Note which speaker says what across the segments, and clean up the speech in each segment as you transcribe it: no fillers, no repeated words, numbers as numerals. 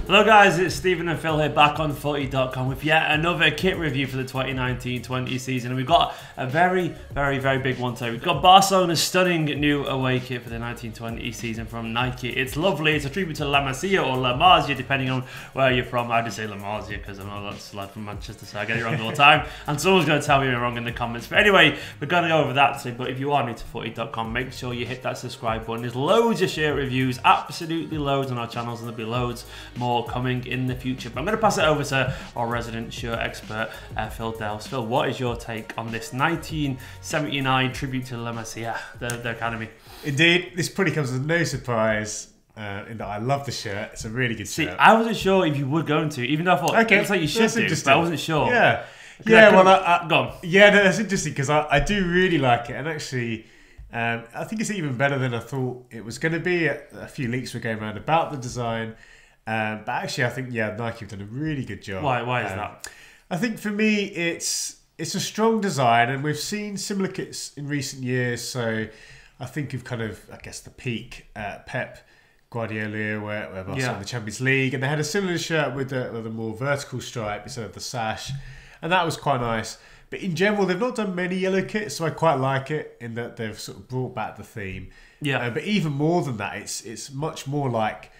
Speaker 1: Hello guys, it's Stephen and Phil here back on FOOTY.COM with yet another kit review for the 2019-20 season. And we've got a very big one today. We've got Barcelona's stunning new away kit for the 19-20 season from Nike. It's lovely. It's a tribute to La Masia or La Masia, depending on where you're from. I just say La Masia because I know that's a lad from Manchester, so I get it wrong all the time. And someone's going to tell me I'm wrong in the comments. But anyway, we're going to go over that today. But if you are new to FOOTY.COM, make sure you hit that subscribe button. There's loads of shirt reviews, absolutely loads on our channels, and there'll be loads more coming in the future. But I'm going to pass it over to our resident shirt expert, Phil Dells. Phil, what is your take on this 1979 tribute to La Masia, the academy?
Speaker 2: Indeed, this probably comes as no surprise in that I love the shirt. It's a really good shirt.
Speaker 1: See, I wasn't sure if you were going to, even though I thought it looks like you should do, but I wasn't sure.
Speaker 2: Yeah,
Speaker 1: go on.
Speaker 2: Yeah, no, that's interesting because I do really like it, and actually, I think it's even better than I thought it was going to be. A few leaks were going around about the design. But actually, I think Nike have done a really good job.
Speaker 1: Why is that?
Speaker 2: I think for me, it's a strong design, and we've seen similar kits in recent years. So I think of kind of, I guess, the peak Pep Guardiola, where Barcelona won the Champions League, and they had a similar shirt with a more vertical stripe instead of the sash, and that was quite nice. But in general, they've not done many yellow kits, so I quite like it in that they've sort of brought back the theme. Yeah. But even more than that, it's much more like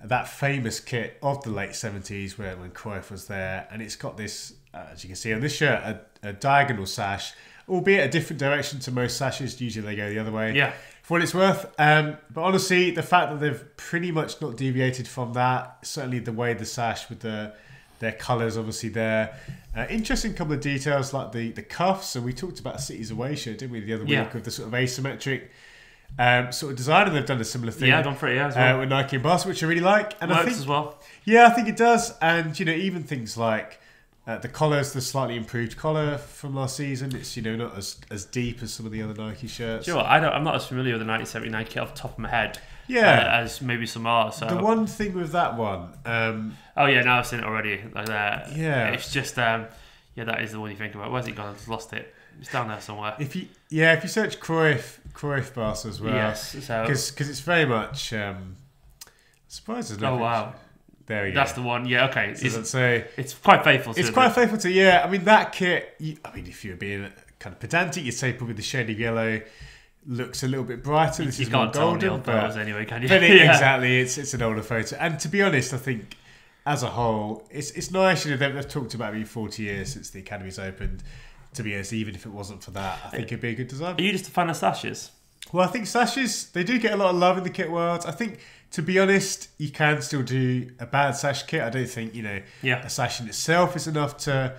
Speaker 2: that famous kit of the late 70s when Cruyff was there, and it's got this, as you can see on this shirt, a diagonal sash, albeit a different direction to most sashes. Usually they go the other way. Yeah. For what it's worth. But honestly, the fact that they've pretty much not deviated from that, certainly the way the sash with their colours obviously there. Interesting couple of details like the cuffs, and we talked about City's away shirt, didn't we, the other week, with the sort of asymmetric sort of design, and they've done a similar thing.
Speaker 1: Yeah, done for it, as well.
Speaker 2: With Nike and Barça, which I really like. And
Speaker 1: Works
Speaker 2: I think,
Speaker 1: as well.
Speaker 2: Yeah, I think it does. And even things like the collars, the slightly improved collar from last season. It's not as deep as some of the other Nike shirts.
Speaker 1: Sure, I'm not as familiar with the 1979 kit off the top of my head.
Speaker 2: Yeah,
Speaker 1: as maybe some are. So
Speaker 2: the one thing with that one.
Speaker 1: Oh yeah, now I've seen it already. Like that.
Speaker 2: Yeah,
Speaker 1: it's just that is the one you think about. Where's it gone? I've lost it. It's down there somewhere.
Speaker 2: If you search Cruyff Barça as well.
Speaker 1: Yes,
Speaker 2: because it's very much. Surprised there's nothing.
Speaker 1: Oh wow.
Speaker 2: There we go.
Speaker 1: That's the one. Yeah, okay. It's quite faithful to it.
Speaker 2: It's quite faithful to, yeah. I mean, that kit, if you were being kind of pedantic, you'd say probably the shade of yellow looks a little bit brighter. This is more golden.
Speaker 1: But anyway, can you?
Speaker 2: But exactly, it's an older photo. And to be honest, I think as a whole, it's nice. They've talked about it 40 years since the Academy's opened. To be honest, even if it wasn't for that, I think it'd be a good design.
Speaker 1: Are you just a fan of sashes?
Speaker 2: Well, I think sashes, they do get a lot of love in the kit world. I think, to be honest, you can still do a bad sash kit. I don't think, a sash in itself is enough to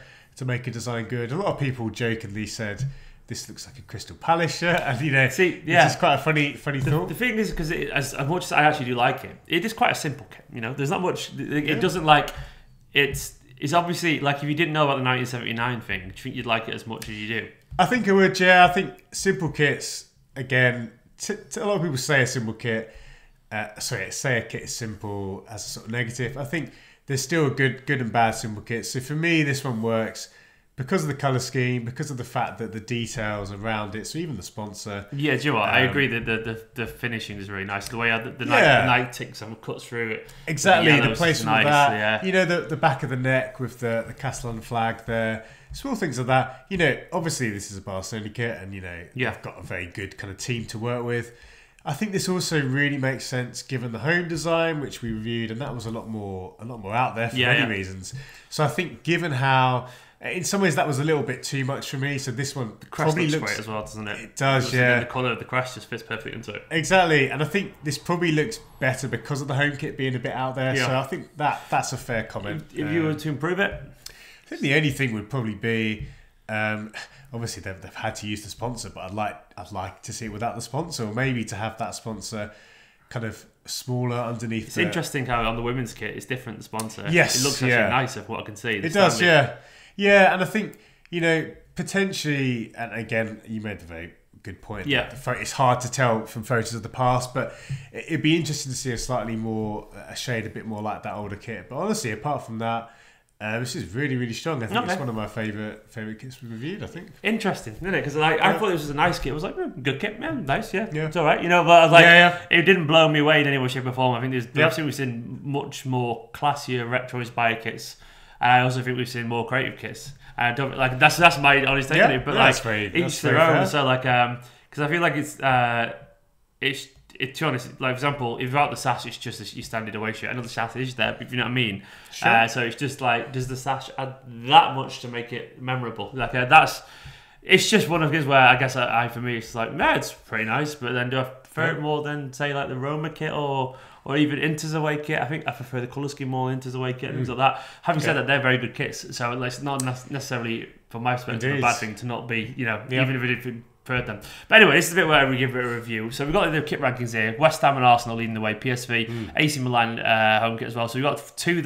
Speaker 2: make a design good. A lot of people jokingly said, this looks like a Crystal Palace shirt. And, this is quite a funny thought.
Speaker 1: The thing is, because as much as I actually do like it is quite a simple kit. There's not much, it doesn't like, it's obviously, like, if you didn't know about the 1979 thing, do you think you'd like it as much as you do?
Speaker 2: I think I would, yeah. I think simple kits, again, a lot of people say a simple kit, say a kit is simple as a sort of negative. I think there's still good and bad simple kits. So for me, this one works because of the colour scheme, because of the fact that the details around it, so even the sponsor. Yeah,
Speaker 1: do you know what? I agree that the finishing is really nice. The way the Nike ticks and cuts through it.
Speaker 2: Exactly, the placement of that. Yeah. The back of the neck with the Castellan flag there. Small things like that. Obviously this is a Barcelona kit, and they've got a very good kind of team to work with. I think this also really makes sense given the home design, which we reviewed, and that was a lot more out there for many reasons. So I think given how, in some ways, that was a little bit too much for me. So this one probably looks
Speaker 1: great as well, doesn't it?
Speaker 2: It does, yeah.
Speaker 1: The colour of the crest just fits perfectly into it.
Speaker 2: Exactly, and I think this probably looks better because of the home kit being a bit out there. Yeah. So I think that's a fair comment.
Speaker 1: If you were to improve it,
Speaker 2: I think the only thing would probably be, obviously they've had to use the sponsor, but I'd like to see it without the sponsor, or maybe to have that sponsor kind of smaller underneath.
Speaker 1: It's interesting how on the women's kit it's different, the sponsor.
Speaker 2: Yes,
Speaker 1: it looks actually nicer from what I can see.
Speaker 2: It does, yeah, and I think potentially, and again, you made a very good point. Yeah, it's hard to tell from photos of the past, but it'd be interesting to see a shade a bit more like that older kit. But honestly, apart from that, This is really, really strong. I think it's one of my favourite kits we've reviewed, I think.
Speaker 1: Interesting, isn't it? Because I thought this was a nice kit. I was like, good kit, man, nice, yeah. It's all right, you know, but I was like, it didn't blow me away in any way, shape or form. I think we've seen much more classier retro-inspired kits. And I also think we've seen more creative kits. I don't like that's my honest take on it, but like each their own. So like, because I feel like it's to be honest, like for example, if without the sash, it's just your standard away shirt. I know the sash is there, but if you know what I mean. Sure. So it's just like, does the sash add that much to make it memorable? Like it's just one of his where I guess for me it's like, nah, it's pretty nice, but then do I prefer it more than say like the Roma kit or even Inter's away kit? I think I prefer the colour scheme more, Inter's away kit and things like that. Having said that, they're very good kits, so it's not necessarily from my perspective a bad thing to not be, you know, even if it did preferred them. But anyway, this is a bit where we give it a review. So we've got the kit rankings here. West Ham and Arsenal leading the way. PSV, AC Milan home kit as well. So we've got three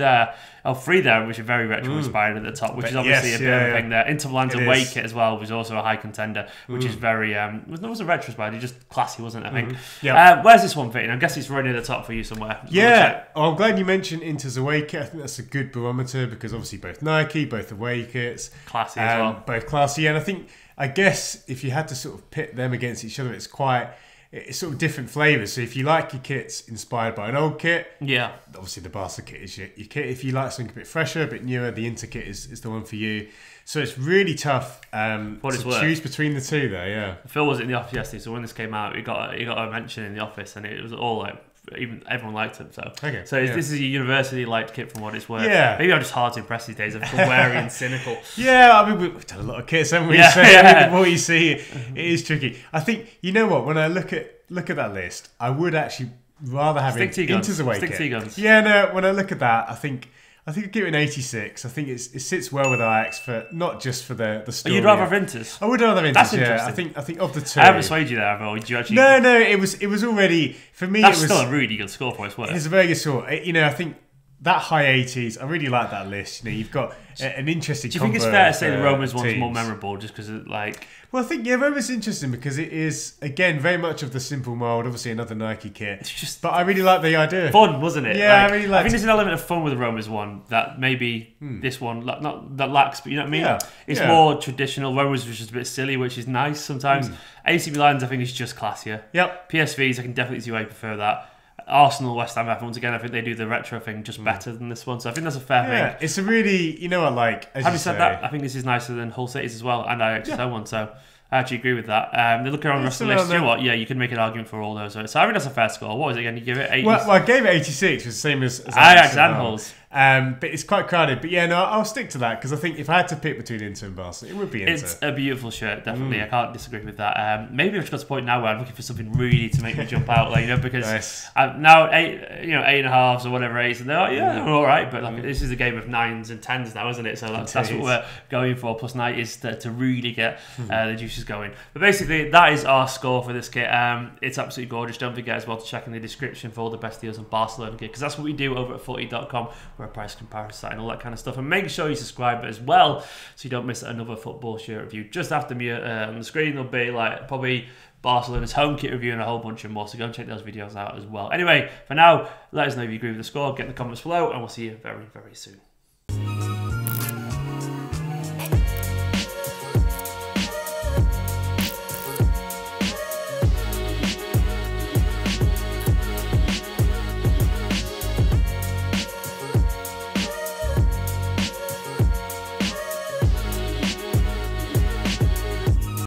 Speaker 1: there, which are very retro-inspired at the top, which is obviously a bit of a thing there. Inter Milan's away kit as well, which is also a high contender, which is very, it wasn't retro-inspired, it was just classy, wasn't it, I think? Where's this one fitting? I guess it's right near the top for you somewhere.
Speaker 2: I'm glad you mentioned Inter's away kit. I think that's a good barometer because obviously both Nike, both away kits.
Speaker 1: Classy as well.
Speaker 2: Both classy, and I guess if you had to sort of pit them against each other, it's sort of different flavours. So if you like your kits inspired by an old kit, obviously the Barça kit is your kit. If you like something a bit fresher, a bit newer, the Inter kit is the one for you. So it's really tough to choose between the two there, yeah.
Speaker 1: Phil was in the office yesterday, so when this came out, he got a mention in the office, and it was all like, everyone liked it. So this is a university liked kit from what it's worth. Yeah. Maybe I'm just hard to impress these days. I'm wary and cynical.
Speaker 2: Yeah, I mean we've done a lot of kits, haven't we? So I mean, what you see, it is tricky. I think you know what, when I look at that list, I would actually rather have Inter's away kit. Yeah, no, when I look at that, I think I'd give it an 86. I think it sits well with Ajax for not just for the story.
Speaker 1: You'd rather have Inter's?
Speaker 2: I would rather have Inter's. That's interesting. I think of the two.
Speaker 1: I haven't swayed you there, Did you actually?
Speaker 2: No. It was already for me.
Speaker 1: That's still a really good score for its worth.
Speaker 2: It's a very good score. You know, I think that high 80s. I really like that list. You know, you've got an interesting.
Speaker 1: Do you think it's fair to say the Roma's one's more memorable just because it like?
Speaker 2: Well, I think Roma's interesting because it is again very much of the simple mold. Obviously, another Nike kit. But I really like the idea.
Speaker 1: Fun, wasn't it?
Speaker 2: Yeah, I really like.
Speaker 1: I think there's an element of fun with the Roma's one that maybe this one not that lacks. But you know what I mean? Yeah. It's more traditional. Roma's was just a bit silly, which is nice sometimes. AC Milan's I think is just classier.
Speaker 2: Yep.
Speaker 1: PSV's I can definitely see why you prefer that. Arsenal, West Ham, once again, I think they do the retro thing just better than this one. So I think that's a fair thing.
Speaker 2: It's a really, you know what, like...
Speaker 1: Having said that, I think this is nicer than Hull City's as well, and Ajax's own one, so I actually agree with that. They look around the rest of the list, you know what, you can make an argument for all those. So I think that's a fair score. What was it again? You give it 80?
Speaker 2: Well, I gave it 86, which is the same as
Speaker 1: Ajax and Hull's.
Speaker 2: But it's quite crowded. But yeah, no, I'll stick to that because I think if I had to pick between Inter and Barca, it would be Inter.
Speaker 1: It's a beautiful shirt, definitely. I can't disagree with that. Maybe I've just got to the point now where I'm looking for something really to make me jump out, like because I'm now 8.5s or whatever 8s, and they're like, they're all right. But like, this is a game of 9s and 10s now, isn't it? So that's what we're going for. Plus 90s to really get the juices going. But basically, that is our score for this kit. It's absolutely gorgeous. Don't forget as well to check in the description for all the best deals on Barcelona kit because that's what we do over at FOOTY.COM. We're a price comparison site and all that kind of stuff. And make sure you subscribe as well so you don't miss another football shirt review. Just after me on the screen, there'll be like probably Barcelona's home kit review and a whole bunch of more. So go and check those videos out as well. Anyway, for now, let us know if you agree with the score. Get in the comments below, and we'll see you very, very soon.